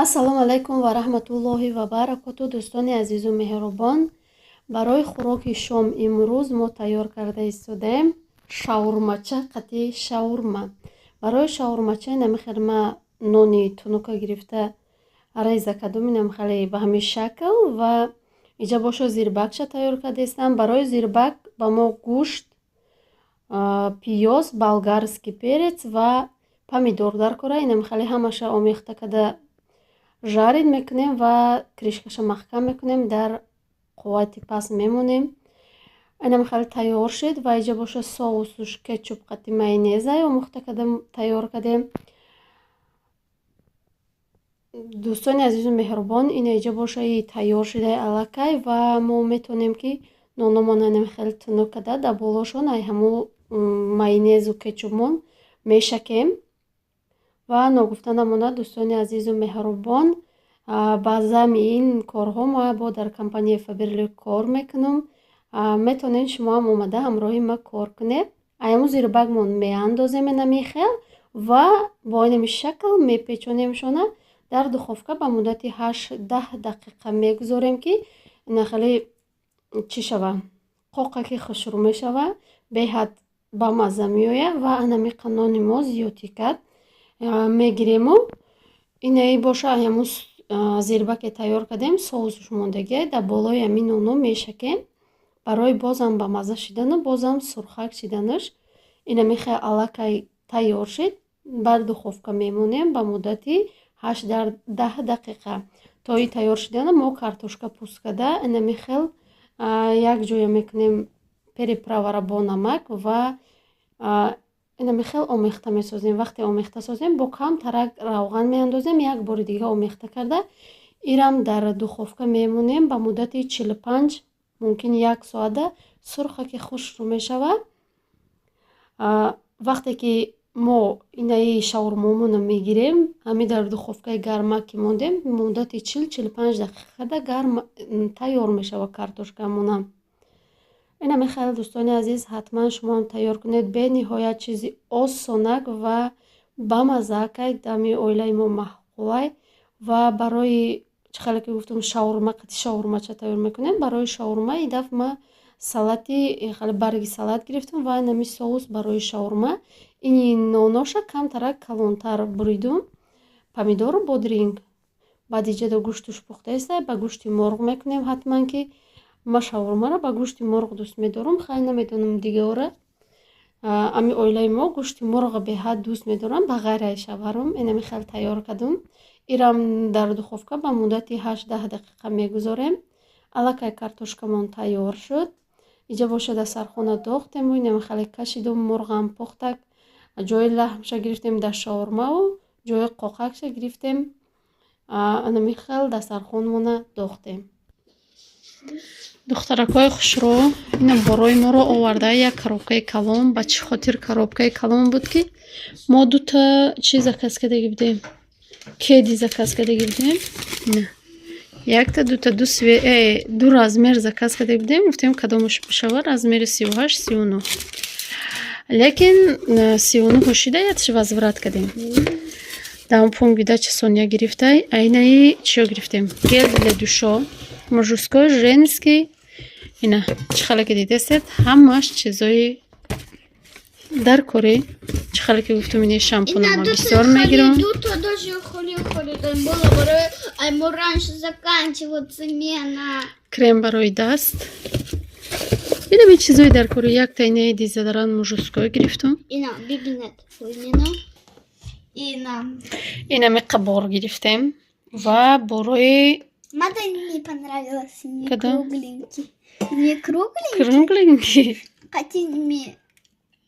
Ассалому алайкум ва раҳматуллоҳи ва баракату. Дӯстони азизу меҳрубон, барои хӯроки шом имрӯз мо тайёр карда истодаем шаурмача, қатъи шаурма. Барои шаурмача намехел ма нони тунука гирифта реза кардум, намехали ба ҳамин шакл ва иҷа бошо зирбакша тайёр кардастам. Барои зирбак ба мо гӯшт, пиёз, болгарский перец ва помидор даркора. Намехали ҳамаша омехта карда жарид мекунем ва кришкаша маҳкам мекунем, дар қуввати паст мемонем. Намехали тайёр шуд ва иҷа боша соусуш кетчуп, қатъи майонеза омехта кардам, тайёр кардем. Дӯстони азизу меҳрубон, ина иҷа боша тайёр шудаи аллакай ва мо метавонем ки нономона намехали тунук карда дар болошон ай ҳамун майонезу кетчупмон мешакем. Ва ногуфта намонад, дӯстони азизу меҳрубон, ба замми ин корҳо мо бо дар компанияи Фаберлик кор мекунам. Метавонед шумо ҳам омада ҳамроҳи ма кор кунед. Ҳамун зирбакмон меандозем ин ҳамин хел ва бо ин ҳамин шакл мепечонемшона дар духовка ба муддати 8-10 дақиқа мегузорем ки ина хеле чӣ шава, қоқа ки хушрӯ мешава, беҳад бамазза меояд ва анамиқа нони мо зиёдӣ кард мегирему. Инаи боша ҳамун зирбаке тайёр кардем, соусуш мондагӣ дар болои ҳамин ноно мешакем. Барои бозам ба мазза шидану бозам сурхак шиданаш ин ҳамин хел аллакай тайёр шуд. Бар духовка мемонем ба муддати 8-10 дақиқа. То ин тайёр шудана мо картошка пуст карда ин ҳамин хел якҷоя мекунем переправара бо намак ва ин ҳамин хел омехта месозем. Вақте омехта созем, бо камтарак равған меандозем, як бори дига омехта карда ирам дар духовка мемонем ба муддати 45 мумкин 1 соата сурхаки хушрӯ мешава. Вақте ки мо инаи шаурмомона мегирем, ҳамин дар духовкаи гарма ки мондем, муддати 40-45 дақиқа гарм тайёр мешава картошкамона. ин ҳамин хел дӯстони азиз, ҳатман шумо тайёр кунед. Бениҳоят чизи осонак ва бамаззаакай дами оилаи мо маъқулай ва барои чӣ хеле ки гуфтам шаурма, қатъи шаурмача тайёр мекунем. Барои шаурма ин дафъ ма салати хеле барги салат гирифтам ва ин ҳамин соус барои шаурма. Ини ноноша камтарак калонтар буридум, помидору бодринг. Баъд иҷа гӯштуш пухта истад, ба гӯшти морғ мекунем. Ҳатман ки ма шаурмаро ба гӯшти морғ дӯст медорам, хай намедонам дигора. Ами оилаи мо гӯшти морға беҳад дӯст медорам, ба ғайр ай шаварм. Ин ҳамин хел тайёр кардам. Ирам дар духовка ба муддати 8-10 дақиқа мегузорем. Аллакай картошкамон тайёр шуд. иҷа боша дастархона дохтему, ин ҳамин хеле кашидум, морғам пухтак, ҷои лаҳмша гирифтем дар шаурмаву ҷои қоқакша гирифтем. Ин ҳамин хел дастархонмона дохтем. Духтаракҳои хушрӯ, ина борои моро оварда як коробкаи калон. Ба чӣ хотир коробкаи калон буд ки мо дута чиз заказ кардагӣ будем, кеди заказ кардагӣ будем. Якта дута ду размер заказ кардагӣ будем. Гуфтем кадомаш бишава, размери 38-39. Лекин 39 шидаятш возврат кардем. Даам помгидача Соня гирифтай. Айнаи чиё гирифтем? Гел для душа, мужской, женский. Ина чӣ хеле ки дидастед, ҳамаш чизои дар кори. Чӣ хеле ки гуфтам, ини шампунама бисёр мегирам. Дуто даже холидем было, барои мо раньше заканчиваться мена. Крем барои даст. Бинами чизои дар кори. Якта инаи дезодорант мужской гирифтам. Ина бибинед фойнина. Инами қабор гирифтем ва борои Мада мне понравилось, не Когда? кругленький. Не кругленький? кругленький. Хотим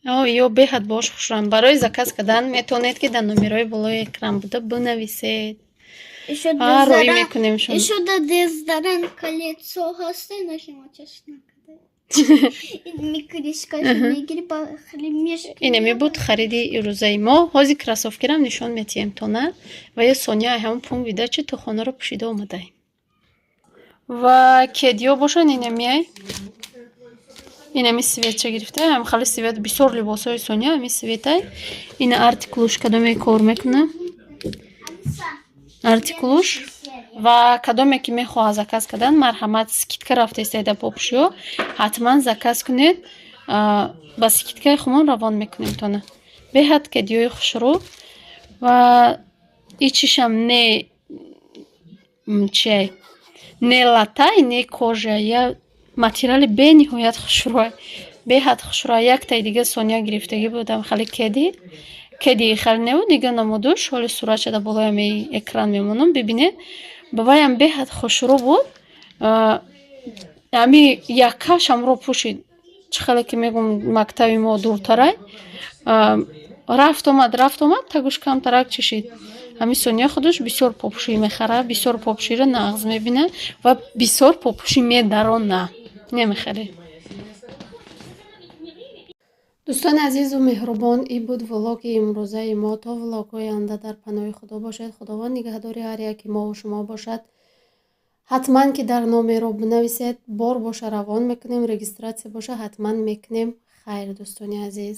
Ё беҳад бош хушрам. Барои заказ кардан метавонед ки дар номерои болои экран буда бинависед. Рӯй мекунем шумо. Еще до дезодорант колецо ҳасте нашима чашна. Ми кришкаша мегири ба хлемешки. Инами буд хариди ирӯзаи мо. Ҳозир кроссовкирам нишон метиҳем то на ва ё Соня ҳамон пункт видачи то хонаро пӯшида омадаем. Ва кедиё бошан инамиай. Инами светча гирифта. Ҳам хали свет бисёр либосҳои Соня ҳами светай. Ина артиклуш кадоме кор мекуна. артикулуш ва кадоме ки мехоҳад заказ кардан марҳамат скидка рафта истоида попушиё ҳатман заказ кунед. Ба скидкаи хумон равон мекунем тона беҳад кедиёи хушрӯ ва ичишам не чиай не латай не кожа я материали бениҳоят хушрӯ беҳад хушрӯ яктаи дига сония гирифтагӣ будам хеле кеди хеле неу дига намудуш ҳоли сурат шуда болоям экран мемонам бибинед баваям беҳад хушрӯ буд. Ами яккашамро пушид чӣ хеле ки мегӯм мактаби мо дуртарай рафт омад тагуш камтарак чишид. Ами сония худаш бисёр попушӣ мехарад бисёр попуширо нағз мебинад ва бисёр попушӣ медарона немехаре. дӯстони азизу меҳрубон, ин буд влоги имрӯзаи мо. То влогҳои оянда дар паноҳи худо бошед. Худованд нигаҳдори ҳар яки мо ва шумо бошад. ҳатман ки дар номеро бинависед бор боша равон мекунем, регистратсия боша ҳатман мекунем. хайр дӯстони азиз.